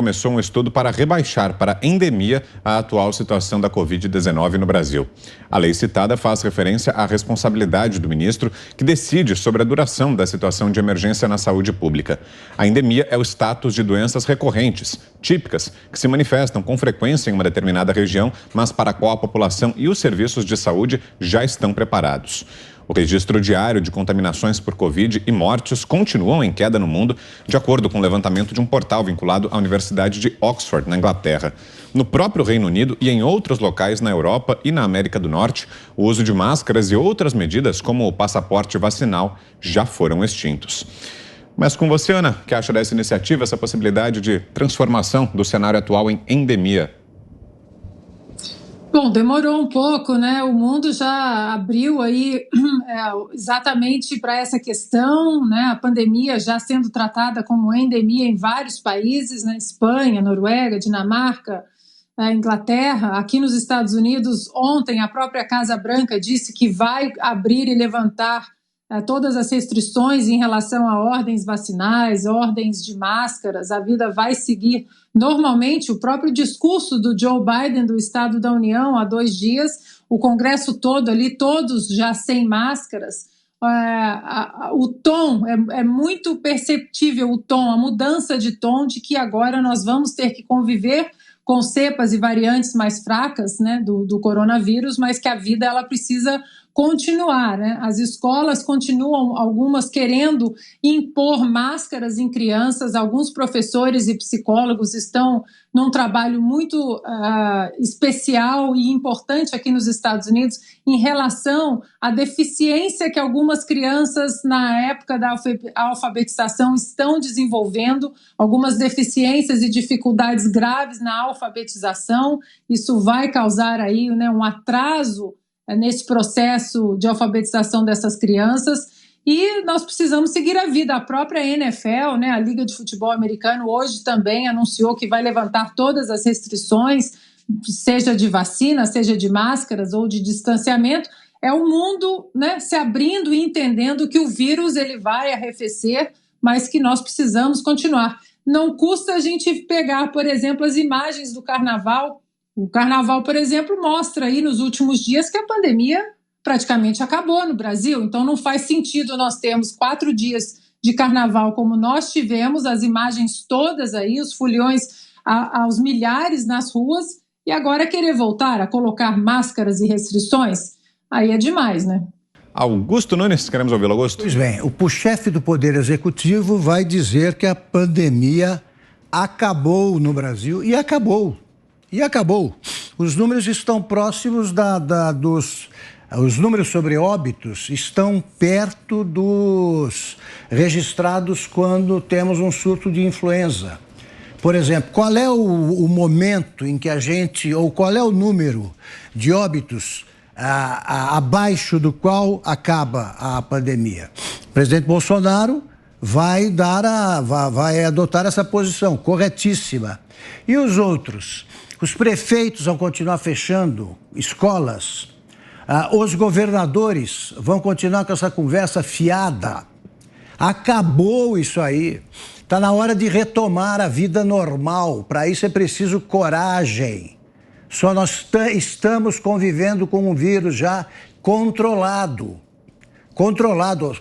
começou um estudo para rebaixar para endemia a atual situação da Covid-19 no Brasil. A lei citada faz referência à responsabilidade do ministro que decide sobre a duração da situação de emergência na saúde pública. A endemia é o status de doenças recorrentes, típicas, que se manifestam com frequência em uma determinada região, mas para a qual a população e os serviços de saúde já estão preparados. O registro diário de contaminações por Covid e mortes continuam em queda no mundo, de acordo com o levantamento de um portal vinculado à Universidade de Oxford, na Inglaterra. No próprio Reino Unido e em outros locais na Europa e na América do Norte, o uso de máscaras e outras medidas, como o passaporte vacinal, já foram extintos. Mas com você, Ana, o que acha dessa iniciativa, essa possibilidade de transformação do cenário atual em endemia? Bom, demorou um pouco, né? O mundo já abriu aí exatamente para essa questão, né? A pandemia já sendo tratada como endemia em vários países, né? Espanha, Noruega, Dinamarca, Inglaterra. Aqui nos Estados Unidos, ontem a própria Casa Branca disse que vai abrir e levantar todas as restrições em relação a ordens vacinais, ordens de máscaras. A vida vai seguir normalmente. O próprio discurso do Joe Biden do Estado da União há 2 dias, o Congresso todo ali, todos já sem máscaras. O tom é muito perceptível, o tom, a mudança de tom de que agora nós vamos ter que conviver com cepas e variantes mais fracas, né, do coronavírus, mas que a vida ela precisa continuar, né? As escolas continuam, algumas querendo impor máscaras em crianças, alguns professores e psicólogos estão num trabalho muito especial e importante aqui nos Estados Unidos em relação à deficiência que algumas crianças na época da alfabetização estão desenvolvendo, algumas deficiências e dificuldades graves na alfabetização. Isso vai causar aí, né, um atraso nesse processo de alfabetização dessas crianças, e nós precisamos seguir a vida. A própria NFL, né, a Liga de Futebol Americano, hoje também anunciou que vai levantar todas as restrições, seja de vacina, seja de máscaras ou de distanciamento. É o mundo, né, se abrindo e entendendo que o vírus ele vai arrefecer, mas que nós precisamos continuar. Não custa a gente pegar, por exemplo, as imagens do carnaval. O carnaval, por exemplo, mostra aí nos últimos dias que a pandemia praticamente acabou no Brasil. Então não faz sentido nós termos 4 dias de carnaval como nós tivemos, as imagens todas aí, os foliões aos milhares nas ruas, e agora querer voltar a colocar máscaras e restrições, aí é demais, né? Augusto Nunes, queremos ouvi-lo, Augusto. Pois bem, o chefe do Poder Executivo vai dizer que a pandemia acabou no Brasil, e acabou. E acabou. Os números estão próximos os números sobre óbitos estão perto dos registrados quando temos um surto de influenza. Por exemplo, qual é o momento em que ou qual é o número de óbitos abaixo do qual acaba a pandemia? O presidente Bolsonaro vai adotar essa posição corretíssima. E os outros? Os prefeitos vão continuar fechando escolas, os governadores vão continuar com essa conversa fiada. Acabou isso aí. Está na hora de retomar a vida normal. Para isso é preciso coragem. Só nós estamos convivendo com um vírus já controlado.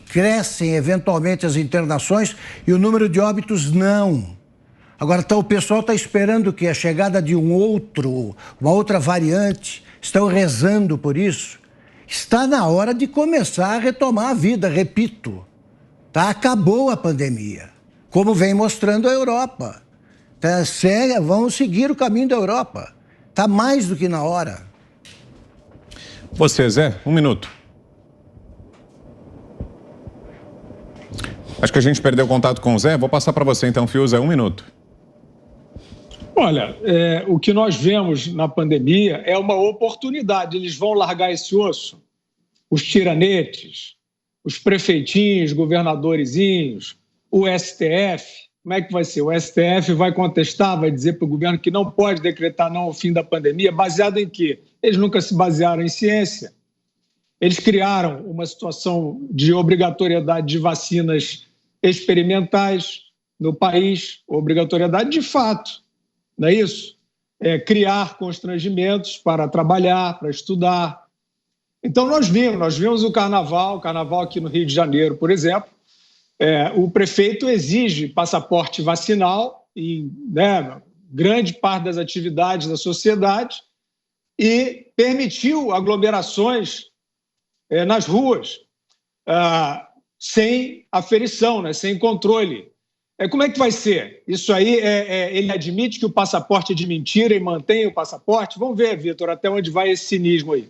Crescem eventualmente as internações e o número de óbitos não. Agora, o pessoal está esperando que a chegada de uma outra variante, estão rezando por isso. Está na hora de começar a retomar a vida, repito. Acabou a pandemia, como vem mostrando a Europa. Vamos seguir o caminho da Europa. Está mais do que na hora. Você, Zé, 1 minuto. Acho que a gente perdeu o contato com o Zé. Vou passar para você então, Fiuza, 1 minuto. Olha, o que nós vemos na pandemia é uma oportunidade. Eles vão largar esse osso, os tiranetes, os prefeitinhos, governadorzinhos, o STF. Como é que vai ser? O STF vai contestar, vai dizer para o governo que não pode decretar não ao fim da pandemia, baseado em quê? Eles nunca se basearam em ciência. Eles criaram uma situação de obrigatoriedade de vacinas experimentais no país, obrigatoriedade de fato. não é isso? Criar constrangimentos para trabalhar, para estudar. Então, nós vimos o carnaval aqui no Rio de Janeiro, por exemplo. O prefeito exige passaporte vacinal em grande parte das atividades da sociedade e permitiu aglomerações nas ruas, sem aferição, né, sem controle. Como é que vai ser? Isso aí, ele admite que o passaporte é de mentira e mantém o passaporte? Vamos ver, Vitor, até onde vai esse cinismo aí.